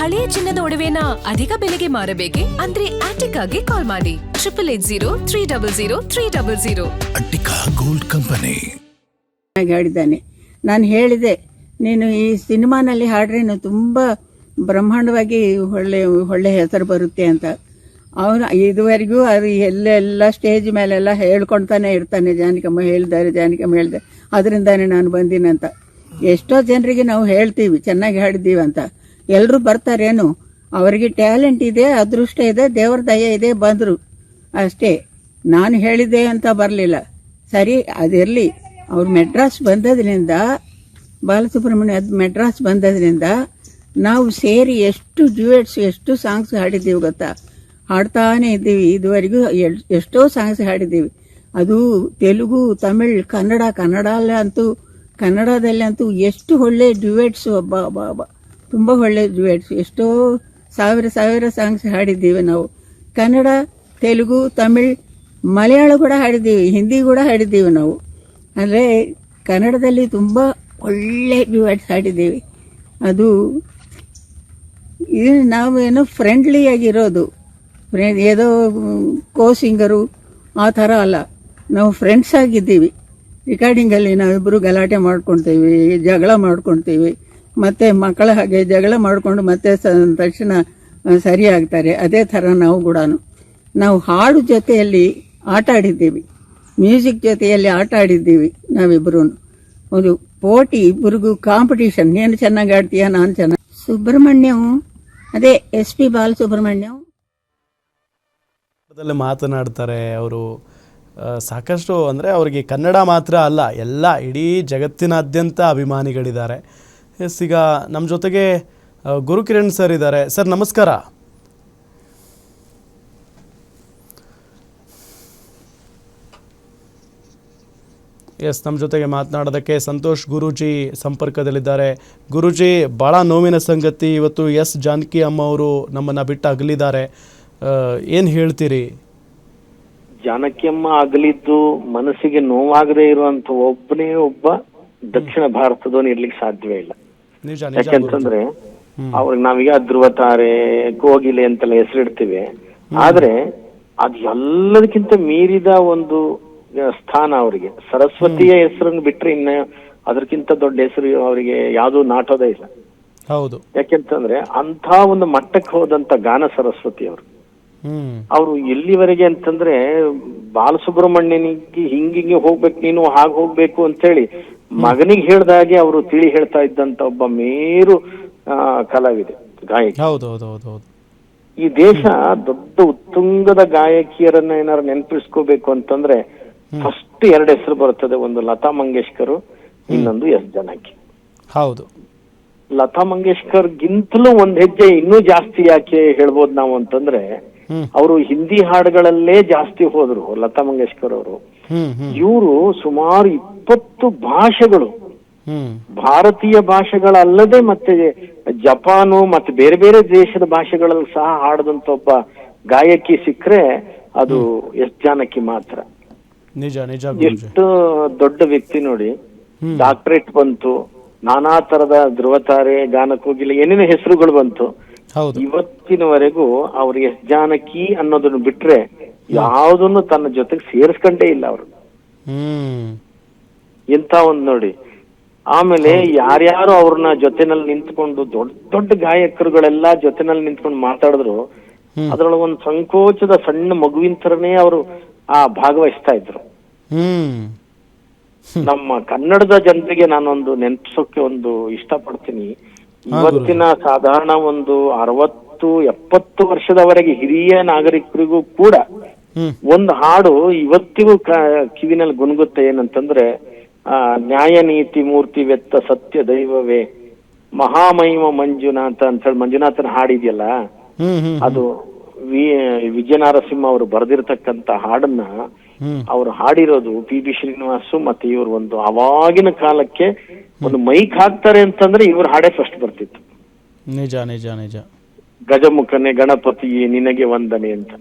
ಹಳೆಯ ಚಿನ್ನದ ಒಡವೆನ ಅಧಿಕ ಬೆಲೆಗೆ ಮಾರಬೇಕೆ? ಅಂದ್ರೆ ಆಟಿಕಾಗೆ ಕಾಲ್ ಮಾಡಿ 8880 ಅಟ್ಟಿಕಾ ಗೋಲ್ಡ್ ಕಂಪನಿ. ಹಾಡಿದ್ದಾನೆ. ನಾನು ಹೇಳಿದೆ, ನೀನು ಈ ಸಿನಿಮಾನಲ್ಲಿ ಹಾಡ್ರೇನು ತುಂಬಾ ಬ್ರಹ್ಮಾಂಡವಾಗಿ ಒಳ್ಳೆ ಹೆಸರು ಬರುತ್ತೆ ಅಂತ. ಅವನು ಇದುವರೆಗೂ ಅದು ಎಲ್ಲೆಲ್ಲ ಸ್ಟೇಜ್ ಮೇಲೆಲ್ಲ ಹೇಳ್ಕೊಳ್ತಾನೆ ಇರ್ತಾನೆ, ಜಾನಕಮ್ಮ ಹೇಳಿದ್ದಾರೆ ಅದರಿಂದಾನೆ ನಾನು ಬಂದಿನಂತ. ಎಷ್ಟೋ ಜನರಿಗೆ ನಾವು ಹೇಳ್ತೀವಿ ಚೆನ್ನಾಗಿ ಹಾಡಿದ್ದೀವಿ ಅಂತ, ಎಲ್ಲರೂ ಬರ್ತಾರೇನು? ಅವರಿಗೆ ಟ್ಯಾಲೆಂಟ್ ಇದೆ, ಅದೃಷ್ಟ ಇದೆ, ದೇವರ ದಯೆ ಇದೆ, ಬಂದರು ಅಷ್ಟೇ. ನಾನು ಹೇಳಿದ್ದೆ ಅಂತ ಬರಲಿಲ್ಲ. ಸರಿ, ಅದಿರಲಿ. ಅವ್ರು ಮೆಡ್ರಾಸ್ ಬಂದದ್ರಿಂದ, ಬಾಲಸುಬ್ರಹ್ಮಣ್ಯ ಮೆಡ್ರಾಸ್ ಬಂದದ್ರಿಂದ ನಾವು ಸೇರಿ ಎಷ್ಟು ಡ್ಯೂಯೆಟ್ಸ್, ಎಷ್ಟು ಸಾಂಗ್ಸ್ ಹಾಡಿದ್ದೀವಿ ಗೊತ್ತಾ? ಹಾಡ್ತಾನೆ ಇದ್ದೀವಿ. ಇದುವರೆಗೂ ಎಷ್ಟೋ ಸಾಂಗ್ಸ್ ಹಾಡಿದ್ದೀವಿ. ಅದು ತೆಲುಗು, ತಮಿಳ್, ಕನ್ನಡದಲ್ಲಂತೂ ಎಷ್ಟು ಒಳ್ಳೆ ಡ್ಯೂಯೆಟ್ಸ್, ತುಂಬ ಒಳ್ಳೆ ಡ್ಯೂಯೆಟ್ಸ್. ಎಷ್ಟೋ ಸಾವಿರ ಸಾಂಗ್ಸ್ ಹಾಡಿದ್ದೀವಿ ನಾವು. ಕನ್ನಡ, ತೆಲುಗು, ತಮಿಳ್, ಮಲಯಾಳ ಕೂಡ ಹಾಡಿದ್ದೀವಿ, ಹಿಂದಿ ಕೂಡ ಹಾಡಿದ್ದೀವಿ ನಾವು. ಅಂದರೆ ಕನ್ನಡದಲ್ಲಿ ತುಂಬ ಒಳ್ಳೆ ಡ್ಯೂಯೆಟ್ಸ್ ಹಾಡಿದ್ದೀವಿ. ಅದು ನಾವೇನೋ ಫ್ರೆಂಡ್ಲಿಯಾಗಿರೋದು, ಏದೋ ಸಿಂಗರು ಆ ಥರ ಅಲ್ಲ. ನಾವು ಫ್ರೆಂಡ್ಸ್ ಆಗಿದ್ದೀವಿ. ರೆಕಾರ್ಡಿಂಗಲ್ಲಿ ನಾವಿಬ್ಬರು ಗಲಾಟೆ ಮಾಡ್ಕೊಳ್ತೀವಿ, ಜಗಳ ಮಾಡ್ಕೊಳ್ತೀವಿ, ಮತ್ತೆ ಮಕ್ಕಳ ಹಾಗೆ ಜಗಳ ಮಾಡಿಕೊಂಡು ಮತ್ತೆ ತಕ್ಷಣ ಸರಿ ಆಗ್ತಾರೆ. ಅದೇ ಥರ ನಾವು ಕೂಡ ನಾವು ಹಾಡು ಜೊತೆಯಲ್ಲಿ ಆಟ ಆಡಿದ್ದೀವಿ, ಮ್ಯೂಸಿಕ್ ಜೊತೆಯಲ್ಲಿ ಆಟ ಆಡಿದ್ದೀವಿ ನಾವಿಬ್ಬರು. ಒಂದು ಪೋಟಿ, ಇಬ್ಬರಿಗೂ ಕಾಂಪಿಟೇಷನ್, ನೀನು ಚೆನ್ನಾಗಿ ಆಡ್ತೀಯ, ನಾನು ಚೆನ್ನಾಗಿ. ಸುಬ್ರಹ್ಮಣ್ಯಂ, ಅದೇ SP ಬಾಲಸುಬ್ರಹ್ಮಣ್ಯಂ ಮಾತನಾಡ್ತಾರೆ ಅವರು. ಸಾಕಷ್ಟು ಅಂದರೆ ಅವರಿಗೆ ಕನ್ನಡ ಮಾತ್ರ ಅಲ್ಲ, ಎಲ್ಲ ಇಡೀ ಜಗತ್ತಿನಾದ್ಯಂತ ಅಭಿಮಾನಿಗಳಿದ್ದಾರೆ. ಎಸ್, ಈಗ ನಮ್ಮ ಜೊತೆಗೆ ಗುರುಕಿರಣ್ ಸರ್ ಇದ್ದಾರೆ. ಸರ್ ನಮಸ್ಕಾರ. ಎಸ್, ನಮ್ಮ ಜೊತೆಗೆ ಮಾತನಾಡೋದಕ್ಕೆ ಸಂತೋಷ್ ಗುರೂಜಿ ಸಂಪರ್ಕದಲ್ಲಿದ್ದಾರೆ. ಗುರೂಜಿ, ಭಾಳ ನೋವಿನ ಸಂಗತಿ, ಇವತ್ತು ಜಾನಕಿ ಅಮ್ಮ ಅವರು ನಮ್ಮನ್ನು ಬಿಟ್ಟು ಅಗಲಿದ್ದಾರೆ. ಏನು ಹೇಳ್ತೀರಿ? ಜಾನಕಿ ಅಮ್ಮ ಅಗಲಿದ್ದು ಮನಸ್ಸಿಗೆ ನೋವಾಗದೇ ಇರುವಂತ ಒಬ್ಬನೇ ಒಬ್ಬ ದಕ್ಷಿಣ ಭಾರತದವನು ಇರ್ಲಿಕ್ಕೆ ಸಾಧ್ಯವೇ ಇಲ್ಲ. ಯಾಕೆಂತಂದ್ರೆ ಅವ್ರಿಗೆ ನಾವೀಗ ಧ್ರುವತಾರೆ, ಕೋಗಿಲೆ ಅಂತೆಲ್ಲ ಹೆಸರಿಡ್ತೀವಿ. ಆದ್ರೆ ಅದು ಎಲ್ಲದಕ್ಕಿಂತ ಮೀರಿದ ಒಂದು ಸ್ಥಾನ ಅವರಿಗೆ. ಸರಸ್ವತಿಯ ಹೆಸರನ್ನು ಬಿಟ್ರೆ ಇನ್ನ ಅದಕ್ಕಿಂತ ದೊಡ್ಡ ಹೆಸರು ಅವರಿಗೆ ಯಾವ್ದು ನಾಟೋದೇ ಇಲ್ಲ. ಹೌದು. ಯಾಕೆಂತಂದ್ರೆ ಅಂತ ಒಂದು ಮಟ್ಟಕ್ಕೆ ಹೋದಂತ ಗಾನ ಸರಸ್ವತಿ ಅವರು ಎಲ್ಲಿವರೆಗೆ ಅಂತಂದ್ರೆ ಬಾಲಸುಬ್ರಹ್ಮಣ್ಯನಿಗೆ ಹಿಂಗಿಂಗೆ ಹೋಗ್ಬೇಕು, ನೀನು ಹಾಗೆ ಹೋಗ್ಬೇಕು ಅಂತ ಹೇಳಿ ಮಗನಿಗೆ ಹೇಳ್ದಾಗೆ ಅವರು ತಿಳಿ ಹೇಳ್ತಾ ಇದ್ದಂತ ಒಬ್ಬ ಮೇರು ಕಲಾವಿದೆ, ಗಾಯಕಿ. ಈ ದೇಶ ದೊಡ್ಡ ಉತ್ತುಂಗದ ಗಾಯಕಿಯರನ್ನ ಏನಾರು ನೆನಪಿಸ್ಕೋಬೇಕು ಅಂತಂದ್ರೆ ಫಸ್ಟ್ 2 ಹೆಸರು ಬರುತ್ತದೆ. ಒಂದು ಲತಾ ಮಂಗೇಶ್ಕರ್, ಇನ್ನೊಂದು ಜಾನಕಿ. ಹೌದು. ಲತಾ ಮಂಗೇಶ್ಕರ್ ಗಿಂತಲೂ ಒಂದ್ ಹೆಜ್ಜೆ ಇನ್ನೂ ಜಾಸ್ತಿ ಯಾಕೆ ಹೇಳ್ಬೋದು ನಾವು ಅಂತಂದ್ರೆ, ಅವರು ಹಿಂದಿ ಹಾಡುಗಳಲ್ಲೇ ಜಾಸ್ತಿ ಹೋದ್ರು ಲತಾ ಮಂಗೇಶ್ಕರ್ ಅವರು. ಇವರು ಸುಮಾರು 20 ಭಾಷೆಗಳು, ಭಾರತೀಯ ಭಾಷೆಗಳಲ್ಲದೆ ಮತ್ತೆ ಜಪಾನು ಮತ್ತೆ ಬೇರೆ ಬೇರೆ ದೇಶದ ಭಾಷೆಗಳಲ್ಲಿ ಸಹ ಹಾಡದಂತ ಒಬ್ಬ ಗಾಯಕಿ ಸಿಕ್ಕರೆ ಅದು ಜಾನಕಿ ಮಾತ್ರ. ನಿಜ ನಿಜ. ಎಷ್ಟು ದೊಡ್ಡ ವ್ಯಕ್ತಿ ನೋಡಿ. ಡಾಕ್ಟರೇಟ್ ಬಂತು, ನಾನಾ ತರದ ಧ್ರುವತಾರೆ, ಗಾನಕೋಗಿಲೆ, ಏನೇನು ಹೆಸರುಗಳು ಬಂತು. ಇವತ್ತಿನವರೆಗೂ ಅವ್ರಿಗೆ ಜಾನಕಿ ಅನ್ನೋದನ್ನು ಬಿಟ್ರೆ ಯಾವುದನ್ನು ತನ್ನ ಜೊತೆಗೆ ಸೇರಿಸ್ಕೊಂಡೇ ಇಲ್ಲ ಅವರು. ಇಂತ ಒಂದ್ ನೋಡಿ. ಆಮೇಲೆ ಯಾರ್ಯಾರು ಅವ್ರನ್ನ ಜೊತೆನಲ್ಲಿ ನಿಂತ್ಕೊಂಡು ದೊಡ್ಡ ದೊಡ್ಡ ಗಾಯಕರುಗಳೆಲ್ಲಾ ಜೊತೆನಲ್ಲಿ ನಿಂತ್ಕೊಂಡು ಮಾತಾಡಿದ್ರು, ಅದ್ರೊಳಗೆ ಒಂದು ಸಂಕೋಚದ ಸಣ್ಣ ಮಗುವಿನ ತರನೇ ಅವರು ಭಾಗವಹಿಸ್ತಾ ಇದ್ರು. ನಮ್ಮ ಕನ್ನಡದ ಜನರಿಗೆ ನಾನೊಂದು ನೆನಪಿಸೋಕೆ ಒಂದು ಇಷ್ಟಪಡ್ತೀನಿ. ಇವತ್ತಿನ ಸಾಧಾರಣ ಒಂದು 60-70 ವರ್ಷದವರೆಗೆ ಹಿರಿಯ ನಾಗರಿಕರಿಗೂ ಕೂಡ ಒಂದು ಹಾಡು ಇವತ್ತಿಗೂ ಕಿವಿನಲ್ಲಿ ಗುನುಗುತ್ತೆ. ಏನಂತಂದ್ರೆ, ನ್ಯಾಯ ನೀತಿ ಮೂರ್ತಿ ವೆತ್ತ ಸತ್ಯ ದೈವವೇ ಮಹಾಮಹಿಮ ಮಂಜುನಾಥ ಅಂತ ಹೇಳಿ ಮಂಜುನಾಥನ ಹಾಡಿದೆಯಲ್ಲ, ಅದು ವಿಜಯನಾರಸಿಂಹ ಅವರು ಬರೆದಿರ್ತಕ್ಕಂತ ಹಾಡನ್ನ ಅವ್ರು ಹಾಡಿರೋದು PB ಶ್ರೀನಿವಾಸು. ಮತ್ತೆ ಇವ್ರು ಒಂದು ಅವಾಗಿನ ಕಾಲಕ್ಕೆ ಒಂದು ಮೈಕ್ ಹಾಕ್ತಾರೆ ಅಂತಂದ್ರೆ ಇವ್ರ ಹಾಡೇ ಫಸ್ಟ್ ಬರ್ತಿತ್ತು. ನಿಜ ನಿಜ ನಿಜ. ಗಜಮುಖನೆ ಗಣಪತಿ ನಿನಗೆ ವಂದನೆ ಅಂತ.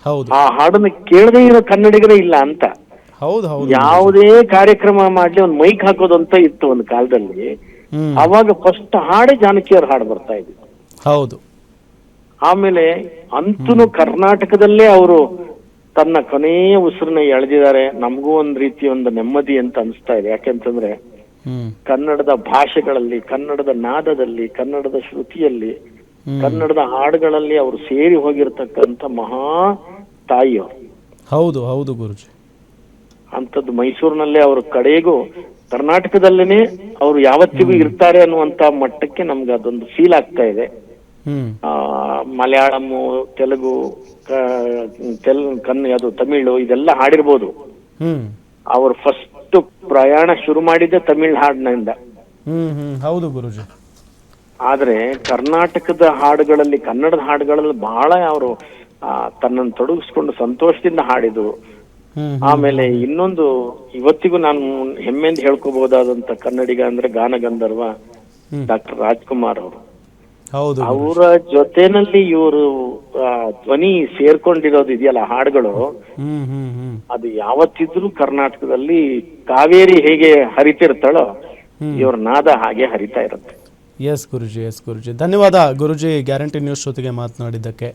ಹೌದು. ಆ ಹಾಡನ್ನ ಕೇಳದೇ ಇರೋ ಕನ್ನಡಿಗರೇ ಇಲ್ಲ ಅಂತ. ಹೌದು ಹೌದು. ಯಾವುದೇ ಕಾರ್ಯಕ್ರಮ ಮಾಡ್ಲಿ ಒಂದ್ ಮೈಕ್ ಹಾಕೋದಂತ ಇತ್ತು ಒಂದು ಕಾಲದಲ್ಲಿ. ಅವಾಗ ಫಸ್ಟ್ ಹಾಡೆ ಜಾನಕಿಯವ್ರ ಹಾಡು ಬರ್ತಾ ಇದ್ವಿ. ಹೌದು. ಆಮೇಲೆ ಅಂತೂ ಕರ್ನಾಟಕದಲ್ಲೇ ಅವರು ತನ್ನ ಕೊನೆಯ ಉಸಿರನ್ನ ಎಳೆದಿದ್ದಾರೆ. ನಮಗೂ ಒಂದ್ ರೀತಿ ಒಂದು ನೆಮ್ಮದಿ ಅಂತ ಅನಿಸ್ತಾ ಇದೆ. ಯಾಕೆಂತಂದ್ರೆ ಕನ್ನಡದ ಭಾಷೆಗಳಲ್ಲಿ, ಕನ್ನಡದ ನಾದದಲ್ಲಿ, ಕನ್ನಡದ ಶ್ರುತಿಯಲ್ಲಿ, ಕನ್ನಡದ ಹಾಡುಗಳಲ್ಲಿ ಅವರು ಸೇರಿ ಹೋಗಿರ್ತಕ್ಕಂಥ ಮಹಾ ತಾಯಿಯವರು. ಹೌದು ಹೌದು ಗುರುಜಿ. ಅಂತದ್ದು ಮೈಸೂರಿನಲ್ಲೇ ಅವರು ಕಡೆಗೂ ಕರ್ನಾಟಕದಲ್ಲೇನೆ ಅವರು ಯಾವತ್ತಿಗೂ ಇರ್ತಾರೆ ಅನ್ನುವಂತ ಮಟ್ಟಕ್ಕೆ ನಮ್ಗೆ ಅದೊಂದು ಫೀಲ್ ಆಗ್ತಾ ಇದೆ. ಮಲಯಾಳಂ, ತೆಲುಗು, ಅದು ತಮಿಳು ಇದೆಲ್ಲ ಹಾಡಿರ್ಬೋದು. ಅವರು ಫಸ್ಟ್ ಪ್ರಯಾಣ ಶುರು ಮಾಡಿದ್ದೆ ತಮಿಳ್ ಹಾಡಿನಿಂದ. ಹೌದು ಗುರುಜಿ. ಆದ್ರೆ ಕರ್ನಾಟಕದ ಹಾಡುಗಳಲ್ಲಿ, ಕನ್ನಡದ ಹಾಡುಗಳಲ್ಲಿ ಬಹಳ ಅವರು ತನ್ನನ್ನು ತೊಡಗಿಸ್ಕೊಂಡು ಸಂತೋಷದಿಂದ ಹಾಡಿದ್ರು. ಆಮೇಲೆ ಇನ್ನೊಂದು ಇವತ್ತಿಗೂ ನಾನು ಹೆಮ್ಮೆಯಿಂದ ಹೇಳ್ಕೋಬಹುದಾದಂತ ಕನ್ನಡಿಗ ಅಂದ್ರೆ ಗಾನಗಂಧರ್ವ ಡಾಕ್ಟರ್ ರಾಜ್ಕುಮಾರ್ ಅವರು. ಅವರ ಜೊತೆನಲ್ಲಿ ಇವರು ಧ್ವನಿ ಸೇರ್ಕೊಂಡಿರೋದು ಇದೆಯಲ್ಲ ಹಾಡುಗಳು, ಅದು ಯಾವತ್ತಿದ್ರೂ ಕರ್ನಾಟಕದಲ್ಲಿ ಕಾವೇರಿ ಹೇಗೆ ಹರಿತಿರ್ತಾಳೋ ಇವ್ರ ನಾದ ಹಾಗೆ ಹರಿತಾ ಇರುತ್ತೆ. ಎಸ್ ಗುರುಜಿ, ಎಸ್ ಗುರುಜಿ. ಧನ್ಯವಾದ ಗುರುಜಿ, ಗ್ಯಾರಂಟಿ ನ್ಯೂಸ್ ಜೊತೆಗೆ ಮಾತನಾಡಿದ್ದಕ್ಕೆ.